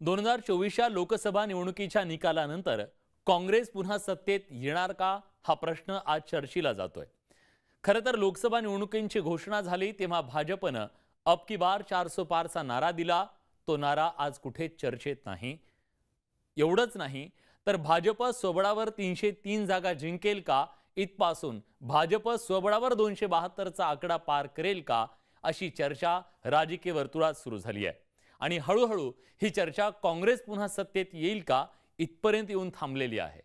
2024च्या लोकसभा निवडणुकीच्या निकालानंतर काँग्रेस पुन्हा सत्तेत येणार का हा प्रश्न आज चर्चेला जातोय। खरं तर लोकसभा निवडणुकींची घोषणा झाली तेव्हा भाजपने अब की बार 400 पारचा नारा दिला। तो नारा आज कुठे चर्चेत नाही। एवढंच नाही तर भाजप स्वबळावर 303 जागा जिंकेल का, इथपासून भाजप स्वबळावर 272चा आकडा पार करेल का, अशी चर्चा राजकीय वर्तुळात सुरू झाली आहे। आणि हळूहळू ही चर्चा काँग्रेस पुन्हा सत्तेत येईल का इथपर्यंत येऊन थांबलेली आहे।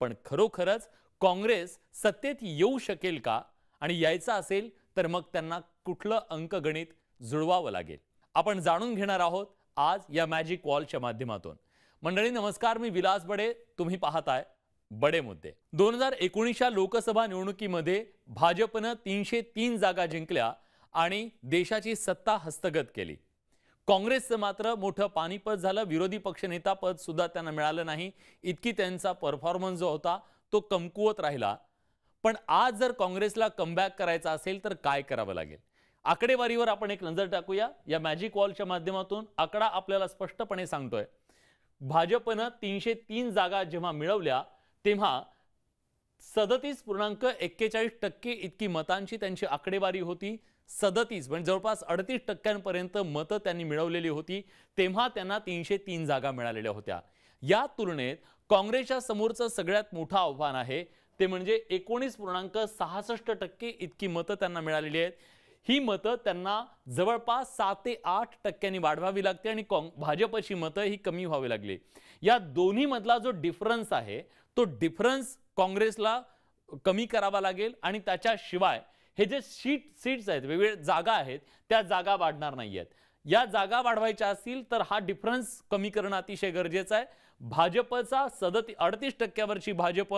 पण खरोखरच काँग्रेस सत्तेत येऊ शकेल का, आणि यायचा असेल तर मग त्यांना कुठलं अंकगणित जुळवावं लागेल, आपण जाणून घेणार आहोत आज या मॅजिक वॉलच्या माध्यमातून। मंडळी नमस्कार, मी विलास बडे, तुम्ही पाहताय बडे मुद्दे। 2019च्या लोकसभा निवडणुकीमध्ये भाजपने 303 जागा जिंकल्या आणि देशाची सत्ता हस्तगत केली। काँग्रेसचं मात्र मोठं पानिपत झालं, विरोधी पक्षनेता पद सुद्धा त्यांना मिळालं नाही। इतकी त्यांचा परफॉर्मन्स जो होता तो कमकुवत राहिला। पण आज जर काँग्रेसला कमबॅक करायचा असेल तर काय करावं लागेल, आकडेवारीवर आपण एक नजर टाकूया या मॅजिक वॉलच्या माध्यमातून। आकडा आपल्याला स्पष्टपणे सांगतोय, भाजपने 303 जागा जेव्हा मिळवल्या तेव्हा 37.41% इतकी मतांची त्यांची आकडेवारी होती। 37 म्हणजे जवळपास 38% मतं त्यांनी मिळवलेली होती, तेव्हा त्यांना 303 जागा मिळालेल्या होत्या। या तुलनेत काँग्रेसच्या समोरचं सगळ्यात मोठं आव्हान आहे ते म्हणजे 19.66% इतकी मतं त्यांना मिळालेली आहेत। ही मतं त्यांना जवळपास 7 ते 8% वाढवावी लागते आणि भाजपची मतं ही कमी व्हावी लागली। या दोन्ही मधला जो डिफरन्स आहे तो डिफरन्स काँग्रेसला कमी करावा लागेल आणि त्याच्याशिवाय हे जे सीट्स आहेत, वेगवेगळ्या जागा आहेत, त्या जागा वाढणार नाहीयेत। या जागा वाढवायच्या असतील तर हा डिफरन्स कमी करणं अतिशय गरजेचं आहे। भाजपचा 38% वरची भाजप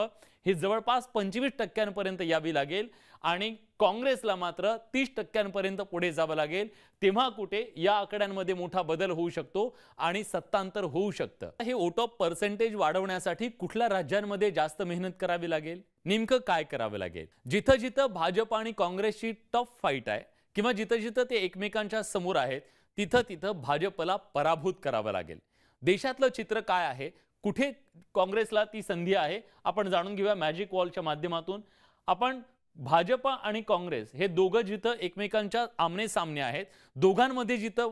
ही जवळपास 25% यावी लागेल आणि काँग्रेसला मात्र 30% पुढे जावं लागेल, तेव्हा कुठे या आकड्यांमध्ये मोठा बदल होऊ शकतो आणि सत्तांतर होऊ शकतं। हे वोट ऑफ पर्सेंटेज वाढवण्यासाठी कुठल्या राज्यांमध्ये जास्त मेहनत करावी लागेल, नेमकं काय करावं लागेल? जिथं जिथं भाजप आणि काँग्रेसची टफ फाईट आहे किंवा जिथं जिथं ते एकमेकांच्या समोर आहेत तिथं तिथं भाजपला पराभूत करावं लागेल। देशातलं चित्र काय आहे, कुठे काँग्रेसला ती संधी आहे, आपण जाणून घेऊया मॅजिक वॉलच्या माध्यमातून। आपण भाजप आणि काँग्रेस हे दोघं जिथं एकमेकांच्या आमने सामने आहेत, दोघांमध्ये जिथं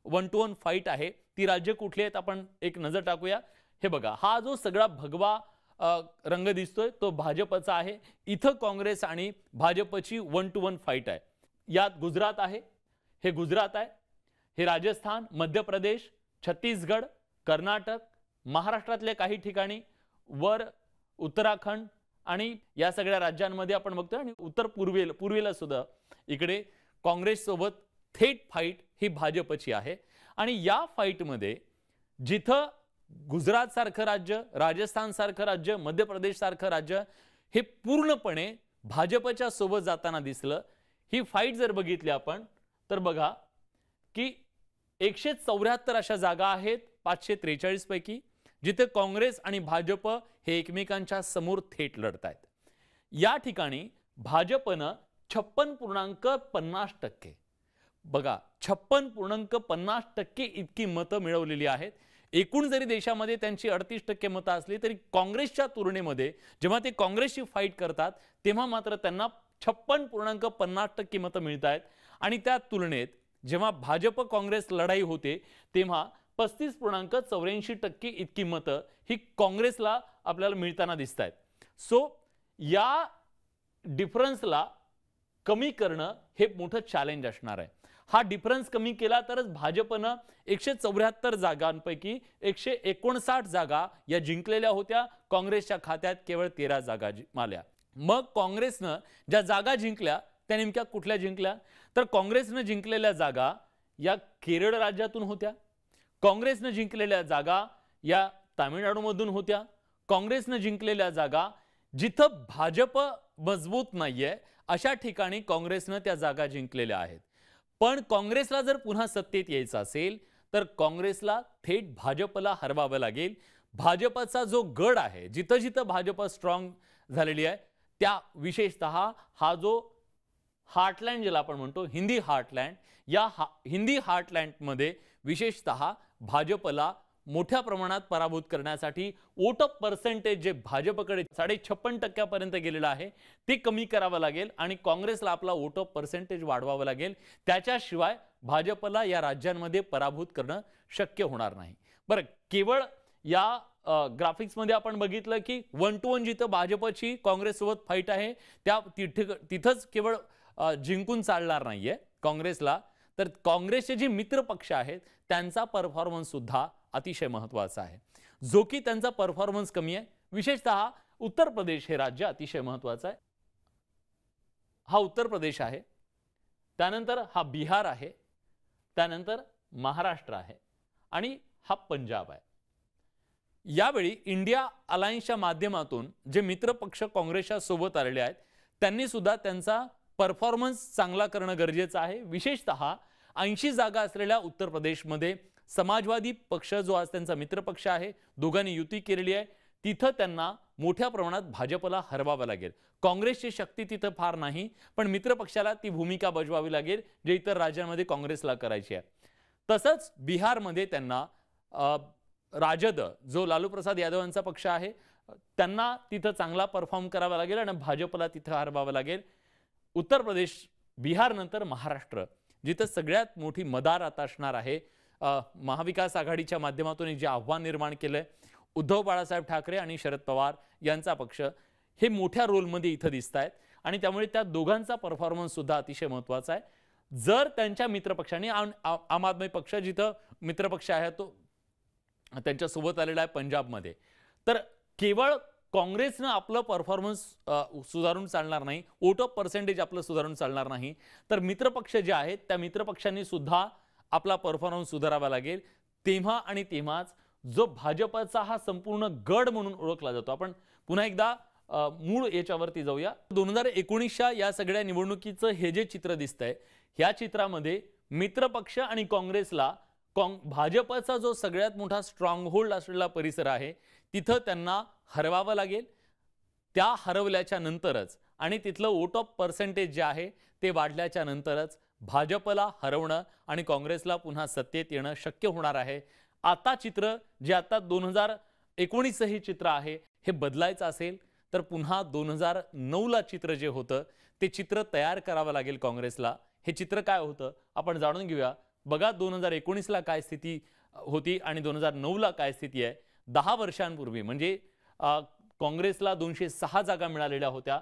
1 to 1 फाईट आहे, ती राज्य कुठली आहेत आपण एक नजर टाकूया। हे बघा, हा जो सगळा भगवा रंग दिसतोय तो भाजपचा आहे। इथं काँग्रेस आणि भाजपची 1 to 1 फाईट आहे। यात गुजरात आहे, हे गुजरात आहे, हे राजस्थान, मध्य प्रदेश, छत्तीसगड, कर्नाटक, महाराष्ट्रातले काही ठिकाणी, वर उत्तराखंड आणि या सगळ्या राज्यांमध्ये आपण बघतोय। आणि उत्तर पूर्वेला सुद्धा इकडे काँग्रेस सोबत थेट फाईट ही भाजपची आहे। आणि या फाईटमध्ये जिथं गुजरात सारखं राज्य, राजस्थान सारखं राज्य, मध्य प्रदेश सारखं राज्य हे पूर्णपणे भाजपच्या सोबत जाताना दिसलं। ही फाईट जर बघितली आपण तर बघा की 174 अशा जागा आहेत 543 पैकी, जिथे काँग्रेस आणि भाजप हे एकमेकांच्या समोर थेट लढत आहेत। या ठिकाणी भाजपनं 56.50%, बघा 56.50% इतकी मतं मिळवलेली आहेत। एकूण जरी देशामध्ये त्यांची 38% मतं असली तरी काँग्रेसच्या तुलनेमध्ये जेव्हा ते काँग्रेसची फाईट करतात तेव्हा मात्र त्यांना 56.50% मतं मिळत आहेत। आणि त्या तुलनेत जेव्हा भाजप काँग्रेस लढाई होते तेव्हा 35.84% इतकी मतं ही काँग्रेसला आपल्याला मिळताना दिसत आहेत। सो या डिफरन्सला कमी करणं हे मोठं चॅलेंज असणार आहे। हा डिफरन्स कमी केला तरच भाजपनं 174 जागांपैकी 159 जागा या जिंकलेल्या होत्या, काँग्रेसच्या खात्यात केवळ 13 जागा आल्या। मग काँग्रेसनं ज्या जागा जिंकल्या त्या नेमक्या कुठल्या जिंकल्या, तर काँग्रेसनं जिंकलेल्या जागा या केरळ राज्यातून होत्या, काँग्रेसनं जिंकलेल्या जागा या तामिळनाडूमधून होत्या, काँग्रेसनं जिंकलेल्या जागा जिथं भाजप मजबूत नाहीये अशा ठिकाणी काँग्रेसनं त्या जागा जिंकलेल्या आहेत। पण काँग्रेसला जर पुन्हा सत्तेत यायचं असेल तर काँग्रेसला थेट भाजपला हरवावं लागेल। भाजपचा जो गड आहे, जिथं जिथं भाजप स्ट्रॉंग झालेली आहे त्या विशेषतः हा जो हार्टलँड ज्याला आपण म्हणतो हिंदी हार्टलँड, या हिंदी हार्टलँडमध्ये विशेषतः भाजपला मोठ्या प्रमाणात पराभूत करण्यासाठी वोट पर्सेंटेज जे भाजपकडे 56.5% पर्यंत गेलेलं आहे ते कमी करावं लागेल आणि काँग्रेसला आपला वोट पर्सेंटेज वाढवावं लागेल. त्याच्याशिवाय भाजपला या राज्यांमध्ये पराभूत करणं शक्य होणार नाही. बरं, केवळ या ग्राफिक्स मध्ये आपण बघितलं की 1 to 1 जिथं भाजपची काँग्रेस सोबत फाईट आहे त्या तिथंच केवळ जिंकून चालणार नाहीये काँग्रेसला, तर काँग्रेसचे जे मित्र पक्ष आहेत त्यांचा परफॉर्मन्स सुद्धा अतिशय महत्त्वाचा आहे. जो की त्यांचा परफॉर्मन्स कमी आहे. विशेषतः उत्तर प्रदेश हे राज्य अतिशय महत्त्वाचं आहे. हा उत्तर प्रदेश आहे, त्यानंतर हा बिहार आहे, त्यानंतर महाराष्ट्र आहे आणि हा पंजाब आहे. यावेळी इंडिया अलायन्सच्या माध्यमातून जे मित्र पक्ष काँग्रेसच्या सोबत आलेले आहेत त्यांनी सुद्धा त्यांचा परफॉर्मन्स चांगला करणं गरजेचं आहे. विशेषतः 80 जागा असलेल्या उत्तर प्रदेशमध्ये समाजवादी पक्ष जो आज त्यांचा मित्र पक्ष आहे, दोघांनी युती केलेली आहे, तिथं त्यांना मोठ्या प्रमाणात भाजपला हरवावं लागेल. काँग्रेसची शक्ती तिथं फार नाही, पण मित्र पक्षाला ती भूमिका बजवावी लागेल जे इतर राज्यांमध्ये काँग्रेसला करायची आहे. तसंच बिहारमध्ये त्यांना राजद जो लालू प्रसाद यादवांचा पक्ष आहे त्यांना तिथं चांगला परफॉर्म करावा लागेल आणि भाजपला तिथं हरवावं लागेल. उत्तर प्रदेश, बिहार नंतर महाराष्ट्र जिथं सगळ्यात मोठी मदार आता असणार आहे. महाविकास आघाडीच्या माध्यमातून जे आव्हान निर्माण केलंय उद्धव बाळासाहेब ठाकरे आणि शरद पवार यांचा पक्ष हे मोठ्या रोलमध्ये इथं दिसत आहेत आणि त्यामुळे त्या दोघांचा परफॉर्मन्स सुद्धा अतिशय महत्त्वाचा आहे. जर त्यांच्या मित्रपक्षांनी आम आदमी पक्ष जिथं मित्रपक्ष आहे तो त्यांच्या सोबत आलेला आहे पंजाबमध्ये, तर केवळ काँग्रेसनं आपलं परफॉर्मन्स सुधारून चालणार नाही, वोट ऑफ पर्सेंटेज आपलं सुधारून चालणार नाही, तर मित्रपक्ष जे आहेत त्या मित्रपक्षांनी सुद्धा आपला परफॉर्मन्स सुधारावा लागेल. तेव्हा आणि तेव्हाच जो भाजपचा हा संपूर्ण गड म्हणून ओळखला जातो. आपण पुन्हा एकदा मूळ याच्यावरती जाऊया. 2019च्या या सगळ्या निवडणुकीचं हे जे चित्र दिसतंय ह्या चित्रामध्ये मित्रपक्ष आणि काँग्रेसला भाजपचा जो सगळ्यात मोठा स्ट्रॉंग होल्ड असलेला परिसर आहे तिथं त्यांना हरवावं लागेल. त्या हरवल्याच्या नंतरच आणि तिथलं वोट ऑफ पर्सेंटेज जे आहे ते वाढल्याच्या नंतरच भाजपला हरवणं आणि काँग्रेसला पुन्हा सत्तेत येणं शक्य होणार आहे. आता चित्र जे आता 2019 हे चित्र आहे हे बदलायचं असेल तर पुन्हा 2009ला चित्र जे होतं ते चित्र तयार करावं लागेल काँग्रेसला. हे चित्र काय होतं आपण जाणून घेऊया. बघा 2019ला काय स्थिती होती आणि 2009ला काय स्थिती आहे. 10 वर्षांपूर्वी म्हणजे काँग्रेसला 206 जागा मिळालेल्या होत्या.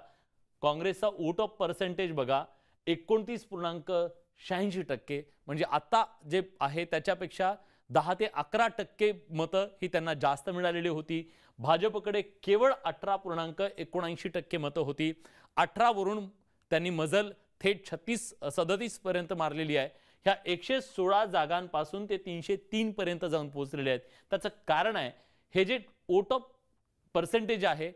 काँग्रेसचा वोट ऑफ पर्सेंटेज बघा 29.86%, म्हणजे आता जे आहे त्याच्यापेक्षा 10 ते 11% मतं ही त्यांना जास्त मिळालेली होती. भाजपकडे केवळ 18.79% मतं होती. 18 वरून त्यांनी मजल थेट 37 पर्यंत मारलेली आहे. ह्या 116 जागांपासून ते 303 पर्यंत जाऊन पोहोचलेले आहेत. त्याचं कारण आहे हे जे वोट ऑफ पर्सेंटेज आहे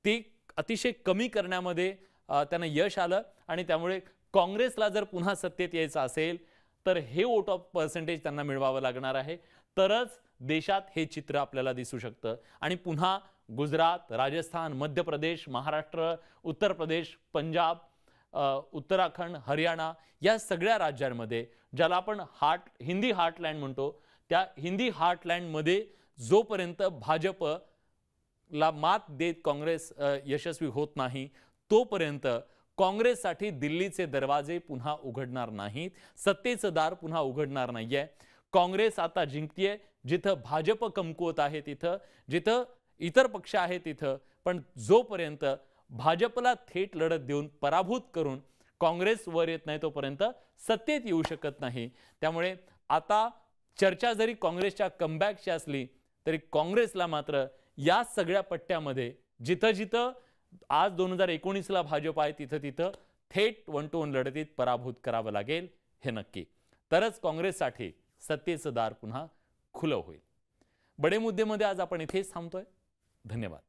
ते अतिशय कमी करण्यामध्ये त्यांना यश आलं आणि त्यामुळे काँग्रेसला जर पुन्हा सत्तेत यायचं असेल तर हे वोट ऑफ पर्सेंटेज त्यांना मिळवावं लागणार आहे. तरच देशात हे चित्र आपल्याला दिसू शकतं आणि पुन्हा गुजरात, राजस्थान, मध्य प्रदेश, महाराष्ट्र, उत्तर प्रदेश, पंजाब, उत्तराखंड, हरियाणा या सगळ्या राज्यांमध्ये ज्याला आपण हिंदी हार्टलँड म्हणतो त्या हिंदी हार्टलँडमध्ये जोपर्यंत भाजपला मात देत काँग्रेस यशस्वी होत नाही तोपर्यंत काँग्रेससाठी दिल्लीचे दरवाजे पुन्हा उघडणार नाहीत. सत्तेचं दार पुन्हा उघडणार नाहीये. काँग्रेस आता जिंकतीये जिथं भाजप कमकुवत आहे तिथं, जिथं इतर पक्ष आहे तिथं, पण जोपर्यंत भाजपला थेट लढत देऊन पराभूत करून काँग्रेस वर येत नाही तोपर्यंत सत्तेत येऊ शकत नाही. त्यामुळे आता चर्चा जरी काँग्रेसच्या कमबॅकची असली तरी काँग्रेसला मात्र या सगळ्या पट्ट्यामध्ये जिथं जिथं आज 2019ला भाजप आहे तिथं तिथं थेट 1 to 1 लढतीत पराभूत करावं लागेल हे नक्की. तरच काँग्रेससाठी सत्तेचं दार पुन्हा खुलं होईल. बडे मुद्देमध्ये आज आपण इथेच थांबतोय. धन्यवाद.